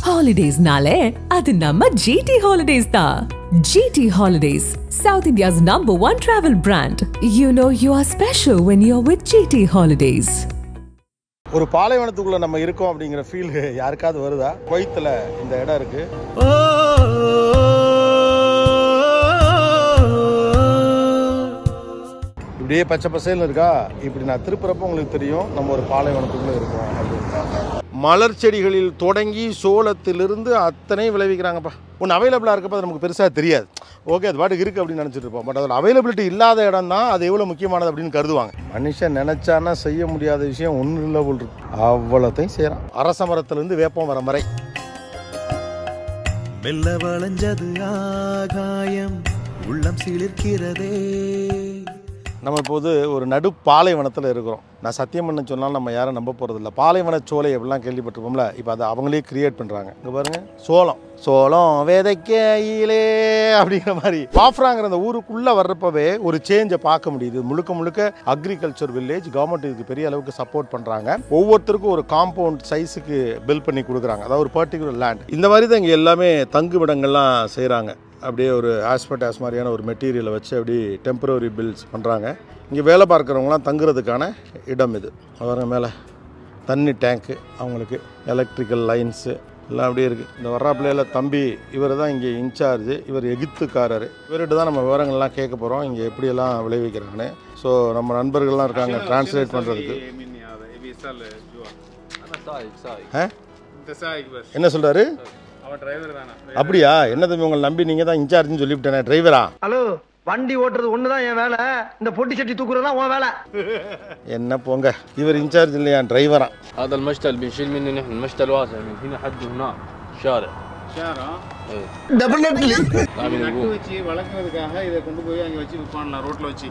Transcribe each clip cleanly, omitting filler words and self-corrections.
Holidays-nale, adu namma GT Holidays da. GT Holidays, South India's #1 travel brand. You know you are special when you're with GT Holidays. ஒரு பாலைவனத்துக்குள்ள நம்ம இருக்கோம் அப்படிங்கிற feel யாருக்காவது வருதா? குவைத்தில் இந்த இடம் இருக்கு. இப்படியே பச்சை பசேல்னு இருக்கா. இப்படி நான் திருப்புறப்போ உங்களுக்கு தெரியும் நம்ம ஒரு பாலைவனத்துக்குள்ள இருக்கோம் அப்படின்னு. மலர் செடிகளில் தொடங்கி சோளத்திலிருந்து அத்தனை விளைவிக்கிறாங்கப்பா. ஒன்று அவைலபிளாக இருக்கப்போ அது நமக்கு பெருசாக தெரியாது. ஓகே, அது பாட்டுக்கு இருக்குது அப்படின்னு நினச்சிட்டு இருப்போம். பட் அதில் அவைலபிலிட்டி இல்லாத இடம் தான் அது எவ்வளோ முக்கியமானது அப்படின்னு கருதுவாங்க. மனுஷன் நினச்சானா செய்ய முடியாத விஷயம் ஒன்றும் இல்லை போல் இருக்கு. அவ்வளோத்தையும் செய்கிறான். அரச மரத்துலேருந்து வேப்பம் வர மறை. மெல்ல வளைஞ்சது ஆகாயம் உள்ளம் சிலிர்க்கிறதே. நம்ம இப்போது ஒரு நடு பாலைவனத்தில் இருக்கிறோம். நான் சத்தியம் பண்ண சொன்னாலும் நம்ம யாரும் நம்ப போகிறதில்ல. பாலைவன சோலை அப்படிலாம் கேள்விப்பட்டிருப்போம்ல, இப்போ அதை அவங்களே கிரியேட் பண்ணுறாங்க. இங்கே பாருங்கள், சோளம் விதைக்கையிலே அப்படிங்கிற மாதிரி. வாஃப்ராங்கிற அந்த ஊருக்குள்ளே வர்றப்பவே ஒரு சேஞ்சை பார்க்க முடியுது. முழுக்க அக்ரிகல்ச்சர் வில்லேஜ். கவர்மெண்ட் இதுக்கு பெரிய அளவுக்கு சப்போர்ட் பண்ணுறாங்க. ஒவ்வொருத்தருக்கும் ஒரு காம்பவுண்ட் சைஸுக்கு பில்ட் பண்ணி கொடுக்குறாங்க. அதாவது ஒரு பர்டிகுலர் லேண்ட். இந்த மாதிரி தான் இங்கே எல்லாமே தங்குமிடங்கள்லாம் செய்கிறாங்க. அப்படியே ஒரு ஆஸ்பெட்டாஸ் மாதிரியான ஒரு மெட்டீரியலை வச்சு அப்படி டெம்பரரி பில்ட்ஸ் பண்ணுறாங்க. இங்கே வேலை பார்க்குறவங்களாம் தங்குறதுக்கான இடம் இது. வர மேலே தண்ணி டேங்க்கு, அவங்களுக்கு எலக்ட்ரிக்கல் லைன்ஸு எல்லாம் அப்படியே இருக்குது. இந்த வர்றாப்பிள்ளையில் தம்பி இவர் தான் இங்கே இன்சார்ஜு. இவர் எகிப்துக்காரர். இவர்கிட்ட தான் நம்ம விவரங்கள்லாம் கேட்க போகிறோம், இங்கே எப்படியெல்லாம் விளைவிக்கிறாங்கன்னு. ஸோ நம்ம நண்பர்கள்லாம் இருக்காங்க டிரான்ஸ்லேட் பண்ணுறதுக்கு. என்ன சொல்கிறாரு? அப்படியா? என்ன தம்பி உங்களை நம்பி நீங்க தான் இன்சார்ஜ்னு சொல்லிவிட்டேனே. டிரைவரா? ஹலோ, வண்டி ஓட்டுறது ஒண்ணுதான் என் வேலை. இந்த பொட்டி சட்டி தூக்குறதா உன் வேலை. என்ன போங்க, இவர் இன்சார்ஜ் இல்லையா, டிரைவரா? هذا المشتل بنشيل منه نحن المشتل الواسع من هنا حد هنا شارع டெஃபினெட்லி நட்டு வச்சு வளர்க்கறதுக்காக இதை கொண்டு போய் அங்கே வச்சு விற்பான்லாம் ரோட்ல வச்சு.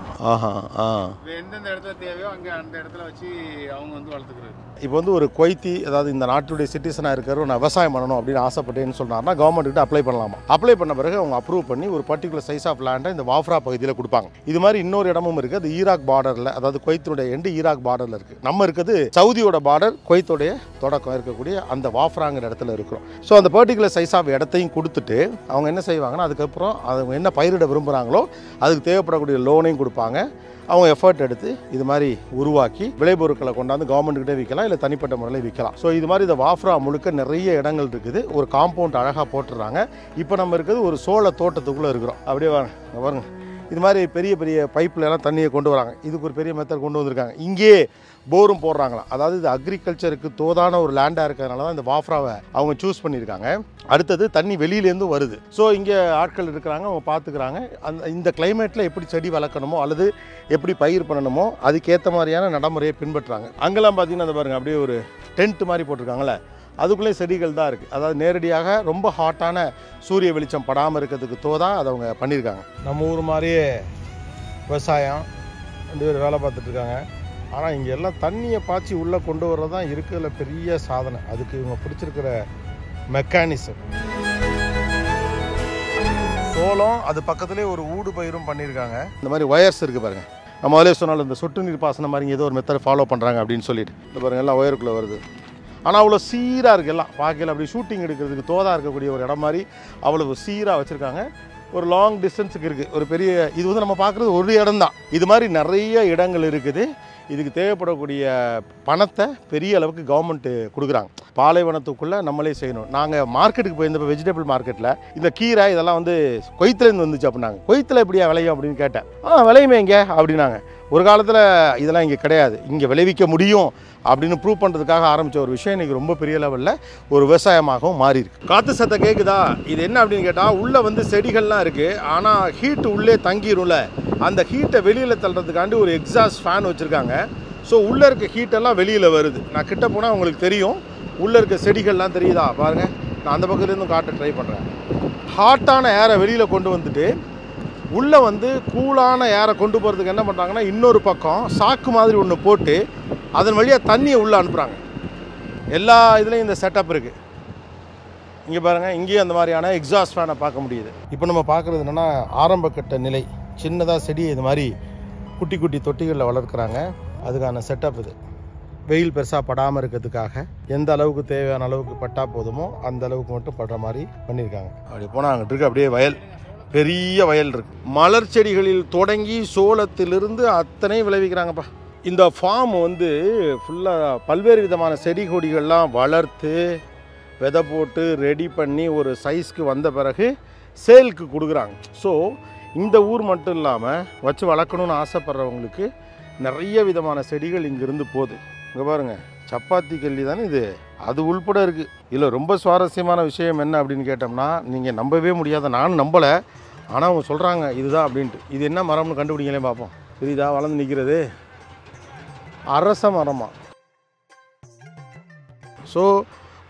எந்தெந்த இடத்துல தேவையோ அங்கே அந்த இடத்துல வச்சு அவங்க வந்து வளர்த்துக்கிறது. இப்போ வந்து ஒரு குவைத்தி, அதாவது இந்த நாட்டுடைய சிட்டிசனாக இருக்கிறவர் நான் விவசாயம் பண்ணணும் அப்படின்னு ஆசைப்பட்டேன்னு சொன்னார்னா கவர்மெண்ட்டு அப்ளை பண்ணலாமா? அப்ளை பண்ண பிறகு அவங்க அப்ரூவ் பண்ணி ஒரு பர்டிகுலர் சைஸ் ஆஃப் லேண்டை இந்த வாஃப்ரா பகுதியில் கொடுப்பாங்க. இது மாதிரி இன்னொரு இடமும் இருக்குது. அது ஈராக் பார்டரில், அதாவது குவைத்தினுடைய எண்டு ஈராக் பார்டரில் இருக்குது. நம்ம இருக்கிறது சவுதியோட பார்டர், குவைத்தோடைய தொடக்கம் இருக்கக்கூடிய அந்த வாஃப்ராங்கிற இடத்துல இருக்கிறோம். ஸோ அந்த பர்டிகுலர் சைஸ் ஆஃப் இடத்தையும் கொடுத்துட்டு அவங்க என்ன செய்வாங்கன்னா, அதுக்கப்புறம் அவங்க என்ன பயிரிட விரும்புகிறாங்களோ அதுக்கு தேவைப்படக்கூடிய லோனையும் கொடுப்பாங்க. அவங்க எஃபர்ட் எடுத்து இது மாதிரி உருவாக்கி விளைபொருட்களை கொண்டாந்து கவர்மெண்ட்டுக்கிட்டே விற்கலாம், இல்லை தனிப்பட்ட முறையில் விற்கலாம். ஸோ இது மாதிரி இந்த வாஃப்ரா முழுக்க நிறைய இடங்கள் இருக்குது. ஒரு காம்பவுண்ட் அழகாக போட்டுடுறாங்க. இப்போ நம்ம இருக்கிறது ஒரு சோள தோட்டத்துக்குள்ளே இருக்கிறோம். அப்படியே பாருங்க, இது மாதிரி பெரிய பெரிய பைப்லலாம் தண்ணியை கொண்டு வராங்க. இதுக்கு ஒரு பெரிய மெத்தட் கொண்டு வந்திருக்காங்க. இங்கே போரும் போடுறாங்களாம். அதாவது இது அக்ரிகல்ச்சருக்கு தோதான ஒரு லேண்டாக இருக்கிறதுனால தான் இந்த வாஃப்ராவை அவங்க சூஸ் பண்ணியிருக்காங்க. அடுத்தது தண்ணி வெளியிலேருந்து வருது. ஸோ இங்கே ஆட்கள் இருக்கிறாங்க, அவங்க பார்த்துக்கிறாங்க. இந்த கிளைமேட்டில் எப்படி செடி வளர்க்கணுமோ அல்லது எப்படி பயிர் பண்ணணுமோ அதுக்கேற்ற மாதிரியான நடைமுறையை பின்பற்றுறாங்க. அங்கெல்லாம் பார்த்தீங்கன்னா அந்த பாருங்கள், அப்படியே ஒரு டென்ட் மாதிரி போட்டிருக்காங்களே, அதுக்குள்ளே செடிகள் தான் இருக்குது. அதாவது நேரடியாக ரொம்ப ஹாட்டான சூரிய வெளிச்சம் படாமல் இருக்கிறதுக்கு தோதாக அதை அவங்க பண்ணியிருக்காங்க. நம்ம ஊர் மாதிரியே விவசாயம் 2 பேர் வேலை பார்த்துட்ருக்காங்க. ஆனால் இங்கே எல்லாம் தண்ணியை பாய்ச்சி உள்ளே கொண்டு வர்றது தான் இருக்கிறதுல பெரிய சாதனை. அதுக்கு இவங்க பிடிச்சிருக்கிற மெக்கானிசம். சோளம், அது பக்கத்துலேயே ஒரு ஊடு பயிரும் பண்ணியிருக்காங்க. இந்த மாதிரி ஒயர்ஸ் இருக்குது பாருங்கள். நம்ம முதலே சொன்னாலும் இந்த சொட்டு நீர் பாசனம் மாதிரி ஏதோ ஒரு மெத்தட் ஃபாலோ பண்ணுறாங்க அப்படின்னு சொல்லிட்டு இந்த பாருங்கள், எல்லாம் ஒயருக்குள்ளே வருது. ஆனால் அவ்வளோ சீராக இருக்குது. எல்லாம் பார்க்கல அப்படி ஷூட்டிங் எடுக்கிறதுக்கு தோதாக இருக்கக்கூடிய ஒரு இடம் மாதிரி அவ்வளோ சீராக வச்சுருக்காங்க. ஒரு லாங் டிஸ்டன்ஸுக்கு இருக்குது. ஒரு பெரிய இது வந்து நம்ம பார்க்குறது ஒரு இடம் தான். இது மாதிரி நிறைய இடங்கள் இருக்குது. இதுக்கு தேவைப்படக்கூடிய பணத்தை பெரிய அளவுக்கு கவர்மெண்ட்டு கொடுக்குறாங்க. பாலைவனத்துக்குள்ளே நம்மளே செய்யணும். நாங்கள் மார்க்கெட்டுக்கு போயிருந்தப்போ வெஜிடபிள் மார்க்கெட்டில் இந்த கீரை இதெல்லாம் வந்து குவைத்திலேருந்து வந்துச்சு அப்படின்னாங்க. குவைத்தில் எப்படியா விளையும் அப்படின்னு கேட்டேன். விளையுமே இங்கே அப்படின்னாங்க. ஒரு காலத்தில் இதெல்லாம் இங்கே கிடையாது, இங்கே விளைவிக்க முடியும் அப்படின்னு ப்ரூவ் பண்ணுறதுக்காக ஆரம்பித்த ஒரு விஷயம் இன்றைக்கி ரொம்ப பெரிய லெவலில் ஒரு விவசாயமாகவும் மாறி இருக்கு. காற்று சத்தம் கேட்குதா? இது என்ன அப்படின்னு கேட்டால், உள்ளே வந்து செடிகள்லாம் இருக்குது. ஆனால் ஹீட்டு உள்ளே தங்கிடும்ல, அந்த ஹீட்டை வெளியில் தள்ளுறதுக்காண்டி ஒரு எக்ஸாஸ்ட் ஃபேன் வச்சுருக்காங்க. ஸோ உள்ளே இருக்க ஹீட்டெல்லாம் வெளியில் வருது. நான் கிட்ட போனால் உங்களுக்கு தெரியும். உள்ளே இருக்க செடிகள்லாம் தெரியுதா பாருங்கள். நான் அந்த பக்கத்துலேருந்து காட்ட ட்ரை பண்ணுறேன். ஹாட்டான ஏரை வெளியில் கொண்டு வந்துட்டு உள்ளே வந்து கூலான ஏரை கொண்டு போகிறதுக்கு என்ன பண்ணுறாங்கன்னா, இன்னொரு பக்கம் சாக்கு மாதிரி ஒன்று போட்டு அதன் வழியாக தண்ணியை உள்ளே அனுப்புகிறாங்க. எல்லா இதுலேயும் இந்த செட்டப் இருக்குது. இங்கே பாருங்கள், இங்கேயும் அந்த மாதிரியான எக்ஸாஸ்ட் ஃபேனை பார்க்க முடியுது. இப்போ நம்ம பார்க்குறது என்னென்னா, ஆரம்ப கட்ட நிலை. சின்னதாக செடி இது மாதிரி குட்டி குட்டி தொட்டிகளில் வளர்க்குறாங்க. அதுக்கான செட்டப் இது. வெயில் பெருசாக படாமல் இருக்கிறதுக்காக எந்த அளவுக்கு தேவையான அளவுக்கு பட்டா போதுமோ அந்த அளவுக்கு மட்டும் படுற மாதிரி பண்ணியிருக்காங்க. அப்படி போனால் அங்கிட்டு இருக்கு அப்படியே வயல், பெரிய வயல் இருக்கு. மலர் செடிகளில் தொடங்கி சோளத்திலிருந்து அத்தனை விளைவிக்கிறாங்கப்பா. இந்த ஃபார்ம் வந்து ஃபுல்லாக பல்வேறு விதமான செடி கொடிகள்லாம் வளர்த்து விதை போட்டு ரெடி பண்ணி ஒரு சைஸ்க்கு வந்த பிறகு சேலுக்கு கொடுக்குறாங்க. ஸோ இந்த ஊர் மட்டும் இல்லாமல் வச்சு வளர்க்கணும்னு ஆசைப்படுறவங்களுக்கு நிறைய விதமான செடிகள் இங்கேருந்து போகுது. இங்கே பாருங்கள், சப்பாத்தி கல்லி தானே இது, அது உள்பட இருக்குது. இதில் ரொம்ப சுவாரஸ்யமான விஷயம் என்ன அப்படின்னு கேட்டோம்னா, நீங்கள் நம்பவே முடியாத, நானும் நம்பலை, ஆனால் அவங்க சொல்கிறாங்க இதுதான் அப்படின்ட்டு. இது என்ன மரம்னு கண்டுபிடிங்களே பார்ப்போம். இதுதான் வளர்ந்து நிற்கிறது, அரச மரமாக. ஸோ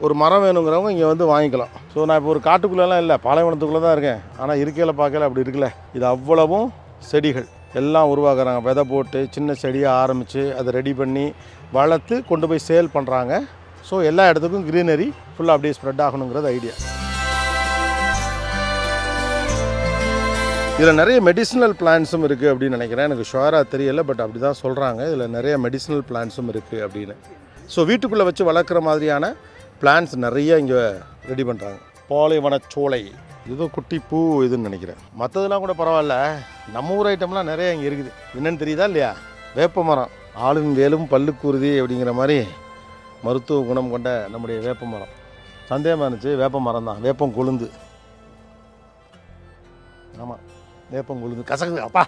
ஒரு மரம் வேணுங்கிறவங்க இங்கே வந்து வாங்கிக்கலாம். ஸோ நான் இப்போ ஒரு காட்டுக்குள்ளெல்லாம் இல்லை, பாலைவனத்துக்குள்ளே தான் இருக்கேன். ஆனால் இருக்கையில் பார்க்கல அப்படி இருக்குல்ல. இது அவ்வளவும் செடிகள் எல்லாம் உருவாக்குறாங்க. விதை போட்டு சின்ன செடியாக ஆரம்பித்து அதை ரெடி பண்ணி வளர்த்து கொண்டு போய் சேல் பண்ணுறாங்க. ஸோ எல்லா இடத்துக்கும் க்ரீனரி ஃபுல்லாக அப்படியே ஸ்ப்ரெட் ஆகணுங்கிறது ஐடியா. இதில் நிறைய மெடிசினல் பிளான்ஸும் இருக்குது அப்படின்னு நினைக்கிறேன். எனக்கு ஷுவராக தெரியலை, பட் அப்படி தான் சொல்கிறாங்க. இதில் நிறைய மெடிசினல் பிளான்ஸும் இருக்குது அப்படின்னு. ஸோ வீட்டுக்குள்ளே வச்சு வளர்க்குற மாதிரியான பிளான்ஸ் நிறைய இங்கே ரெடி பண்ணுறாங்க. பாலைவனச்சோலை, ஏதோ குட்டி பூ இதுன்னு நினைக்கிறேன். மற்றதெல்லாம் கூட பரவாயில்ல, நம்ம ஊர் ஐட்டம்லாம் நிறைய இங்கே இருக்குது. என்னென்னு தெரியுதா இல்லையா? வேப்ப மரம், ஆளும் வேலும் பல்லுக்குருதி அப்படிங்கிற மாதிரி மருத்துவ குணம் கொண்ட நம்முடைய வேப்ப மரம். சந்தேகமாக இருந்துச்சு, வேப்ப மரம் தான், வேப்பம் கொழுந்து. ஆமாம், வேப்பம் கொழுந்து கசக்குது அப்பா,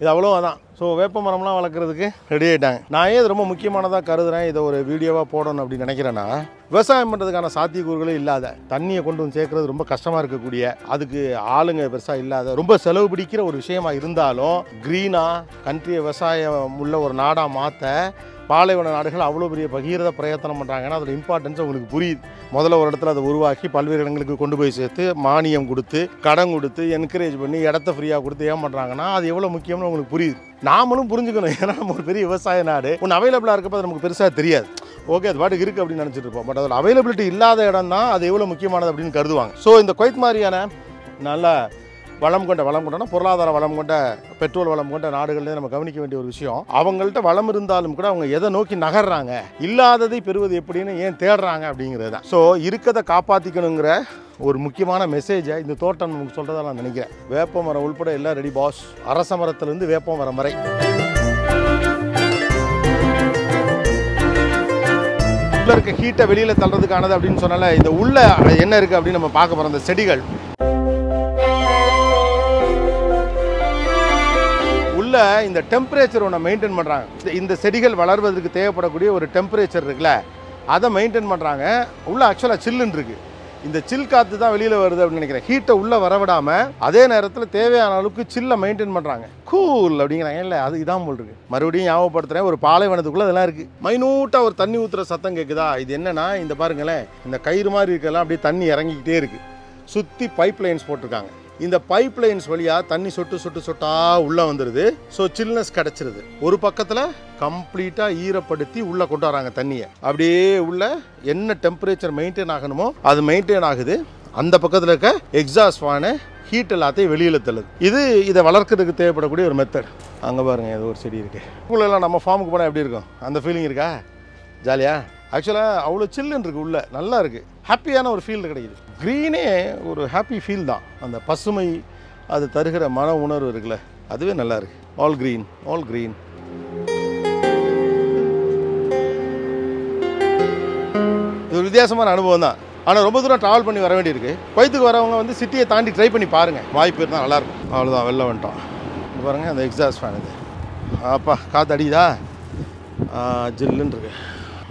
இது அவ்வளோ அதான். ஸோ வேப்ப மரம்லாம் வளர்க்குறதுக்கு ரெடி ஆகிட்டாங்க. நான் ஏன் இது ரொம்ப முக்கியமானதாக கருதுறேன், இதை ஒரு வீடியோவாக போடணும் அப்படின்னு நினைக்கிறேன்னா, விவசாயம் பண்ணுறதுக்கான சாத்தியக்கூறுகளே இல்லாத, தண்ணியை கொண்டு வந்து சேர்க்குறது ரொம்ப கஷ்டமாக இருக்கக்கூடிய, அதுக்கு ஆளுங்க பெருசாக இல்லாத, ரொம்ப செலவு பிடிக்கிற ஒரு விஷயமா இருந்தாலும் க்ரீனாக கண்ட்ரியை விவசாயம் உள்ள ஒரு நாடாக மாற்ற பாலைவன நாடுகள் அவ்வளோ பெரிய பகீரத பிரயத்தனம் பண்ணுறாங்கன்னா அதோட இம்பார்ட்டன்ஸ் உங்களுக்கு புரியுது. முதல்ல ஒரு இடத்துல அதை உருவாக்கி பல்வேறு இடங்களுக்கு கொண்டு போய் சேர்த்து மானியம் கொடுத்து கடன் கொடுத்து என்கரேஜ் பண்ணி இடத்த ஃப்ரீயாக கொடுத்து ஏன் பண்ணுறாங்கன்னா அது எவ்வளோ முக்கியம்னு உங்களுக்கு புரியுது. நாமளும் புரிஞ்சுக்கணும். ஏன்னா நம்ம ஒரு பெரிய விவசாய நாடு, ஒன்று அவைலபிளாக இருக்கப்போ அது நமக்கு பெருசாக தெரியாது. ஓகே, அது பாட்டுக்கு இருக்குது அப்படின்னு நினச்சிட்டு இருப்போம். பட் அதில் அவைலபிலிட்டி இல்லாத இடம் தான் அது எவ்வளோ முக்கியமானது அப்படின்னு கருதுவாங்க. ஸோ இந்த குவைத் மாதிரியான நல்ல வளம் கொண்டனா பொருளாதார வளம் கொண்ட, பெட்ரோல் வளம் கொண்ட நாடுகள்லேயே நம்ம கவனிக்க வேண்டிய ஒரு விஷயம், அவங்கள்ட்ட வளம் இருந்தாலும் கூட அவங்க எதை நோக்கி நகர்றாங்க, இல்லாததை பெறுவது எப்படின்னு ஏன் தேடுறாங்க அப்படிங்கிறது தான். ஸோ இருக்கதை காப்பாற்றிக்கணுங்கிற ஒரு முக்கியமான மெசேஜை இந்த தோட்டம் நமக்கு சொல்கிறதா நான் நினைக்கிறேன். வேப்ப மரம் உள்பட எல்லாம் ரெடி பாஸ். அரச மரத்துலேருந்து வேப்ப மரம் வரை உள்ள இருக்க ஹீட்டை வெளியில் தள்ளுறதுக்கானது அப்படின்னு சொன்னால இந்த உள்ள என்ன இருக்குது அப்படின்னு நம்ம பார்க்க போகிறோம். இந்த செடிகள் உள்ள இந்த டெம்பரேச்சர் ஒன்று மெயின்டைன் பண்ணுறாங்க. இந்த செடிகள் வளர்வதற்கு தேவைப்படக்கூடிய ஒரு டெம்பரேச்சர் இருக்குல்ல, அதை மெயின்டைன் பண்ணுறாங்க. உள்ள ஆக்சுவலாக சில்லுன்னு இருக்குது. இந்த சில் காற்று தான் வெளியில் வருது அப்படின்னு நினைக்கிறேன். ஹீட்டை உள்ளே வரவிடாமல் அதே நேரத்தில் தேவையான அளவுக்கு சில்லை மெயின்டைன் பண்ணுறாங்க. கூல் அப்படிங்கிறாங்க. இல்லை, அது இதான் போல் இருக்குது. மறுபடியும் ஞாபகப்படுத்துகிறேன், ஒரு பாலைவனத்துக்குள்ளே அதெல்லாம் இருக்குது. மைனூட்டாக ஒரு தண்ணி ஊற்றுற சத்தம் கேட்குதா? இது என்னன்னா, இந்த பாருங்களேன், இந்த கயிறு மாதிரி இருக்கலாம், அப்படியே தண்ணி இறங்கிக்கிட்டே இருக்குது. சுற்றி பைப் லைன்ஸ் போட்டிருக்காங்க. இந்த பைப் லைன்ஸ் வழியாக தண்ணி சொட்டாக உள்ளே வந்துடுது. ஸோ சில்னஸ் கிடச்சிருது. ஒரு பக்கத்தில் கம்ப்ளீட்டாக ஈரப்படுத்தி உள்ளே கொண்டு வராங்க தண்ணியை. அப்படியே உள்ள என்ன டெம்பரேச்சர் மெயின்டைன் ஆகணுமோ அது மெயின்டைன் ஆகுது. அந்த பக்கத்தில் இருக்க எக்ஸாஸ்ட் ஃபேனு ஹீட் எல்லாத்தையும் வெளியில் தள்ளுது. இதை வளர்க்கறதுக்கு தேவைப்படக்கூடிய ஒரு மெத்தட். அங்கே பாருங்கள், ஏதோ ஒரு செடி இருக்குது. உள்ளெல்லாம் நம்ம ஃபார்முக்கு போனால் எப்படி இருக்கும், அந்த ஃபீலிங் இருக்கா? ஜாலியாக ஆக்சுவலாக அவ்வளோ சில்லுன்னு இருக்குது. உள்ள நல்லா இருக்குது, ஹாப்பியான ஒரு ஃபீல் கிடைக்குது. க்ரீனே ஒரு ஹாப்பி ஃபீல் தான். அந்த பசுமை அது தருகிற மன உணர்வு இருக்குல்ல, அதுவே நல்லா இருக்குது. All green, all green. இது ஒரு வித்தியாசமான அனுபவம் தான். ஆனால் ரொம்ப தூரம் ட்ராவல் பண்ணி வர வேண்டியிருக்கு. குவைத்துக்கு வரவங்க வந்து சிட்டியை தாண்டி ட்ரை பண்ணி பாருங்கள், வாய்ப்பு இருந்தால் நல்லாயிருக்கும். அவ்வளோதான், வெளில வந்துட்டோம். பாருங்கள், அந்த எக்ஸாஸ்ட் ஃபேன் இது. அப்பா, காற்று அடிக்குதா? ஜில்லுன்னு இருக்கு.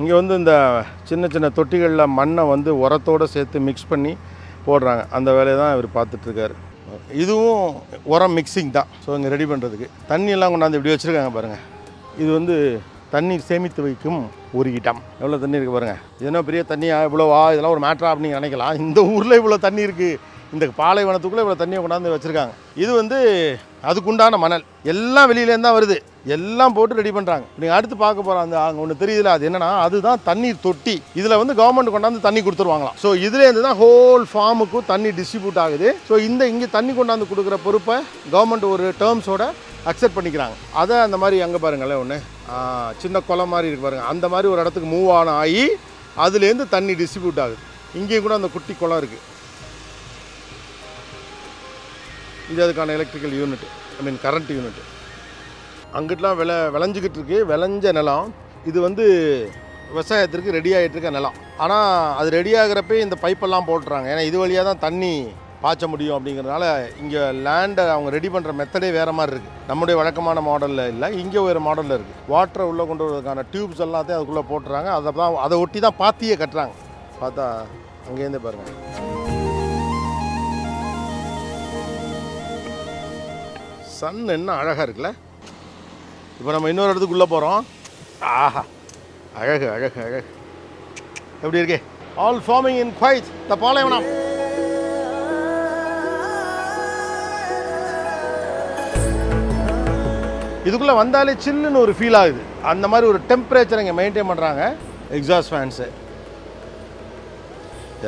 இங்கே வந்து இந்த சின்ன சின்ன தொட்டிகளில் மண்ணை வந்து உரத்தோடு சேர்த்து மிக்ஸ் பண்ணி போடுறாங்க. அந்த வேலையை தான் இவர் பார்த்துட்ருக்காரு. இதுவும் உரம் மிக்சிங் தான். ஸோ இங்கே ரெடி பண்ணுறதுக்கு தண்ணியெல்லாம் கொண்டாந்து இப்படி வச்சுருக்காங்க பாருங்கள். இது வந்து தண்ணீர் சேமித்து வைக்கும் ஒரு இடம். எவ்வளோ தண்ணி இருக்குது பாருங்கள். இது என்ன பெரிய தண்ணியா, இவ்வளோவா, இதெல்லாம் ஒரு மேட்ரா அப்படின்னு நினைக்கலாம். இந்த ஊரில் இவ்வளோ தண்ணி இருக்குது, இந்த பாலைவனத்துக்குள்ளே இவ்வளோ தண்ணியை கொண்டாந்து வச்சுருக்காங்க. இது வந்து அதுக்குண்டான மணல் எல்லாம் வெளியிலேருந்து தான் வருது. எல்லாம் போட்டு ரெடி பண்ணுறாங்க. நீங்கள் அடுத்து பார்க்க போகிற அந்த அங்கே ஒன்று தெரியுதுல, அது என்னன்னா, அதுதான் தண்ணீர் தொட்டி. இதில் வந்து கவர்மெண்ட் கொண்டாந்து தண்ணி கொடுத்துருவாங்களாம். ஸோ இதுலேருந்து தான் ஹோல் ஃபார்முக்கும் தண்ணி டிஸ்ட்ரிபியூட் ஆகுது. ஸோ இங்கே தண்ணி கொண்டாந்து கொடுக்குற பொறுப்பை கவர்மெண்ட் ஒரு டேர்ம்ஸோட அக்செப்ட் பண்ணிக்கிறாங்க. அதை அந்த மாதிரி அங்கே பாருங்களேன் ஒன்று சின்ன குளம் மாதிரி இருக்கு பாருங்கள், அந்த மாதிரி ஒரு இடத்துக்கு மூவ் ஆகி அதுலேருந்து தண்ணி டிஸ்ட்ரிபியூட் ஆகுது. இங்கேயும் கூட அந்த குட்டி குளம் இருக்குது. இது அதுக்கான எலக்ட்ரிக்கல் யூனிட், கரண்ட் யூனிட். அங்கிட்டலாம் விளைஞ்சிக்கிட்டு இருக்கு, விளைஞ்ச நிலம். இது வந்து விவசாயத்திற்கு ரெடி ஆகிட்டு இருக்க நிலம். ஆனால் அது ரெடி ஆகிறப்ப இந்த பைப்பெல்லாம் போட்டுறாங்க. ஏன்னா இது வழியாக தான் தண்ணி பாய்ச்ச முடியும் அப்படிங்கிறதுனால இங்கே லேண்டை அவங்க ரெடி பண்ணுற மெத்தடே வேறு மாதிரி இருக்குது. நம்முடைய வழக்கமான மாடலில் இல்லை, இங்கே ஒரு மாடலில் இருக்குது. வாட்டரை உள்ளே கொண்டு வரதுக்கான டியூப்ஸ் எல்லாத்தையும் அதுக்குள்ளே போட்டுறாங்க. அதை ஒட்டி தான் பாத்தியே கட்டுறாங்க. பார்த்தா அங்கேருந்தே பாருங்கள். சன் என்ன அழகாக இருக்குல்ல. இப்போ நம்ம இன்னொரு இடத்துக்குள்ளே போகிறோம். ஆஹா, அழகு அழகு அழகு. எப்படி இருக்கே? ஆல் ஃபார்மிங் இன் குவைத், த பாலைவனம். இதுக்குள்ளே வந்தாலே சில்லுன்னு ஒரு ஃபீல் ஆகுது. அந்த மாதிரி ஒரு டெம்பரேச்சர் இங்கே மெயின்டைன் பண்ணுறாங்க. எக்ஸாஸ்ட் ஃபேன்ஸு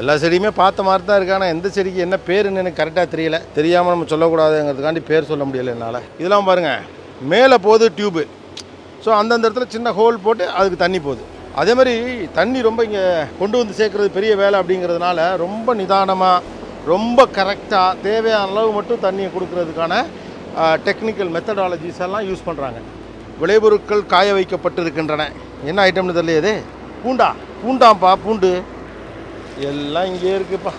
எல்லா செடியுமே பார்த்த மாதிரி தான் இருக்கு. ஆனால் எந்த செடிக்கு என்ன பேருன்னு எனக்கு கரெக்டாக தெரியல. தெரியாமல் நம்ம சொல்லக்கூடாதுங்கிறதுக்காண்டி பேர் சொல்ல முடியலை என்னால். இதெல்லாம் பாருங்கள், மேலே போகுது டியூப்பு. ஸோ அந்தந்த இடத்துல சின்ன ஹோல் போட்டு அதுக்கு தண்ணி போகுது. அதே மாதிரி தண்ணி ரொம்ப இங்கே கொண்டு வந்து சேர்க்குறது பெரிய வேலை அப்படிங்கிறதுனால ரொம்ப நிதானமாக, ரொம்ப கரெக்டாக தேவையான அளவு மட்டும் தண்ணியை கொடுக்கறதுக்கான டெக்னிக்கல் மெத்தடாலஜிஸ் எல்லாம் யூஸ் பண்ணுறாங்க. விளைபொருட்கள் காய வைக்கப்பட்டு இருக்கின்றன. என்ன ஐட்டம்னு தெரியலையே. பூண்டாம்பா, பூண்டு எல்லாம் இங்கே இருக்குப்பா.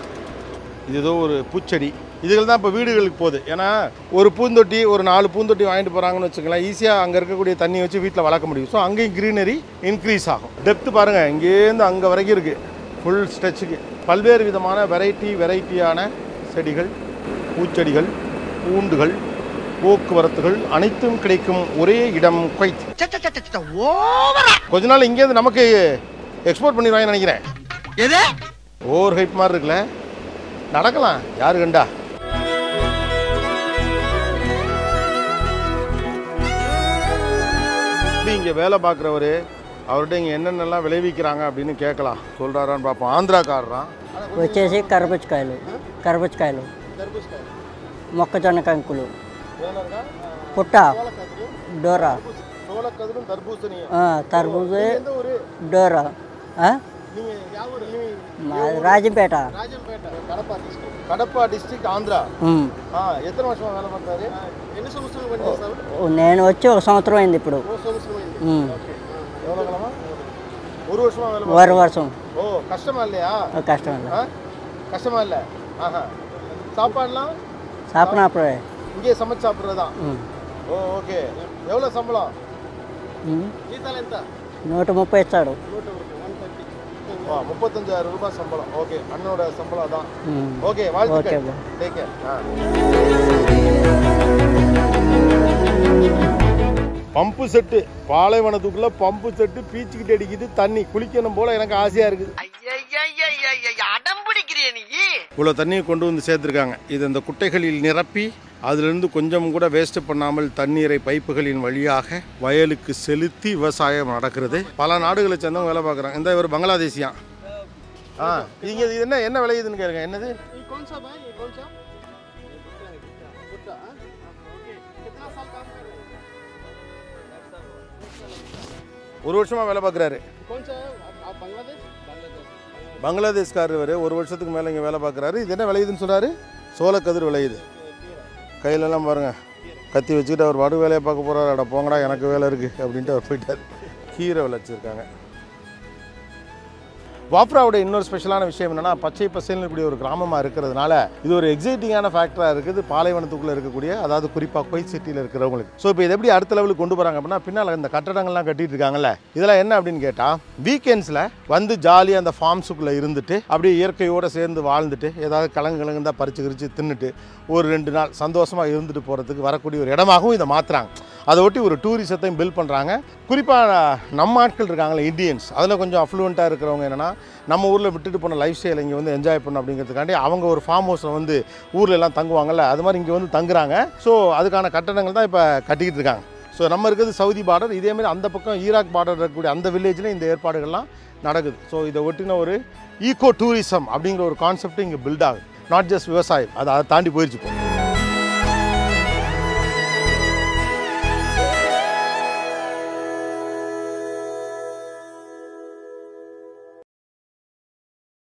இது ஏதோ ஒரு பூச்செடி. இதுகள் தான் இப்போ வீடுகளுக்கு போகுது. ஏன்னா ஒரு பூந்தொட்டி, ஒரு 4 பூந்தொட்டி வாங்கிட்டு போகிறாங்கன்னு வச்சுக்கலாம், ஈஸியாக அங்கே இருக்கக்கூடிய தண்ணியை வச்சு வீட்டில் வளர்க்க முடியும். ஸோ அங்கேயும் க்ரீனரி இன்க்ரீஸ் ஆகும். டெப்த்து பாருங்கள், இங்கேருந்து அங்கே வரைக்கும் இருக்குது. ஃபுல் ஸ்ட்ரெச்சுக்கு பல்வேறு விதமான வெரைட்டியான செடிகள், பூச்செடிகள், பூண்டுகள், போக்குவரத்துகள் அனைத்தும் கிடைக்கும் ஒரே இடம் குவைத். கொஞ்ச நாள் இங்கேருந்து நமக்கு எக்ஸ்போர்ட் பண்ணிடுவாங்கன்னு நினைக்கிறேன். ஓவர் ஹைட் மாதிரி இருக்குல்ல. நடக்கலாம், யாரு கண்டா. இங்கே வேலை பார்க்குறவர் அவர்கிட்ட இங்கே என்னென்னலாம் விளைவிக்கிறாங்க அப்படின்னு கேட்கலாம். சொல்கிறாரான்னு பார்ப்போம். ஆந்திராக்காரரான். వచ్చేసి కర్బూజకాయలు మొక్కజొన్న కంకులు పుట్ట డోరా తర్బూజ డోరా రాజంపేట கடப்பா டிஸ்ட்ரிக்ட் ஆந்திரா. எத்தனை வருஷமா வேலை பார்த்தாரு? என்ன సంవత్సరం పనిచేస్తారు? నేను వచ్చి 1 సంవత్సరం అయింది ఇప్పుడు. எவ்வளோ காலமா? 1 வருஷமா வேலை பார்த்தாரு. 1 வருஷம். ஓ, கஷ்டமா இல்லையா? கஷ்டம் இல்லை. கஷ்டமா இல்லை. சாப்பாடுலாம் சாப்பிடணும் அப்படியே இங்கே சமைச்சு சாப்பிட்றதுதான். ஓ, ஓகே. எவ்வளோ சம்பளம்? జీతాలు ఎంత? 130 ఇస్తాడు. 35,000 ரூபாய் சம்பளம். ஓகே, அண்ணனோட சம்பளம் தான். ஓகே, வாழ்த்துக்கள். Take care. பம்பு செட்டு, பாலைவனத்துக்குள்ள பம்பு செட்டு பீச்சுக்கிட்டு அடிக்குது தண்ணி. குளிக்கணும் போல எனக்கு ஆசையா இருக்குது. இவ்வளோ தண்ணியை கொண்டு வந்து சேர்த்துருக்காங்க. இது இந்த குட்டைகளில் நிரப்பி அதிலிருந்து கொஞ்சம் கூட வேஸ்ட் பண்ணாமல் தண்ணீரை பைப்புகளின் வழியாக வயலுக்கு செலுத்தி விவசாயம் நடக்கிறது. பல நாடுகளை சேர்ந்தவங்க வேலை பார்க்குறாங்க. இந்த ஒரு பங்களாதேசியா. இங்கே இது என்ன விளையுதுன்னு கேளுங்க. என்னது? ஒரு வருஷமா வேலை பார்க்குறாரு. பங்களாதேஷ்காரர் 1 வருஷத்துக்கு மேலே இங்கே வேலை பார்க்குறாரு. இது என்ன விளையுதுன்னு சொல்கிறாரு? சோளக்கதிர் விளையுது. கையிலெல்லாம் பாருங்கள், கத்தி வச்சுக்கிட்டு அவர் வடு வேலையை பார்க்க போகிறாரு. அட போங்கடா, எனக்கு வேலை இருக்குது அப்படின்ட்டு அவர் போயிட்டார். கீரை விளைச்சிருக்காங்க. வாஃப்ராவோட இன்னொரு ஸ்பெஷலான விஷயம் என்னென்னா, பச்சை பசேல்னு இப்படி ஒரு கிராமமாக இருக்கிறதுனால இது ஒரு எக்ஸைட்டிங்கான ஃபேக்டராக இருக்குது பாலைவனத்துக்குள்ளே இருக்கக்கூடிய, அதாவது குறிப்பாக குவைத் சிட்டியில் இருக்கிறவங்களுக்கு. ஸோ இப்போ இது எப்படி அடுத்த லெவலுக்கு கொண்டு போகிறாங்க அப்படின்னா, பின்னால் இந்த கட்டடங்கள்லாம் கட்டிட்டு இருக்காங்கல்ல, இதெல்லாம் என்ன அப்படின்னு கேட்டால், வீக்கெண்ட்ஸில் வந்து ஜாலியாக அந்த ஃபார்ம்ஸுக்குள்ளே இருந்துட்டு அப்படியே இயற்கையோடு சேர்ந்து வாழ்ந்துட்டு ஏதாவது கிழங்கு தான் பறிச்சு தின்னுட்டு ஒரு 2 நாள் சந்தோஷமாக இருந்துட்டு போகிறதுக்கு வரக்கூடிய ஒரு இடமாகவும் இதை மாற்றுறாங்க. அதை ஒட்டி ஒரு டூரிசத்தையும் பில்ட் பண்ணுறாங்க. குறிப்பாக நம்ம ஆட்கள் இருக்காங்களே, இந்தியன்ஸ், அதில் கொஞ்சம் அஃப்ளூவெண்ட்டாக இருக்கிறவங்க என்னென்னா, நம்ம ஊரில் விட்டுட்டு போன லைஃப் ஸ்டைல் இங்கே வந்து என்ஜாய் பண்ணணும் அப்படிங்கிறதுக்காண்டி அவங்க ஒரு ஃபார்ம் ஹவுஸில் வந்து ஊரில் எல்லாம் தங்குவாங்கள்ல, அது மாதிரி இங்கே வந்து தங்குறாங்க. ஸோ அதுக்கான கட்டடங்கள் தான் இப்போ கட்டிக்கிட்டு இருக்காங்க. ஸோ நம்ம இருக்கிறது சவுதி பார்டர், இதேமாதிரி அந்த பக்கம் ஈராக் பார்டர் இருக்கக்கூடிய அந்த வில்லேஜில் இந்த ஏற்பாடுகள்லாம் நடக்குது. ஸோ இதை ஒட்டின ஒரு ஈகோ டூரிசம் அப்படிங்கிற ஒரு கான்செப்ட் இங்கே பில்ட் ஆகுது. நாட் ஜஸ்ட் விவசாயம், அதை தாண்டி போயிடுச்சு.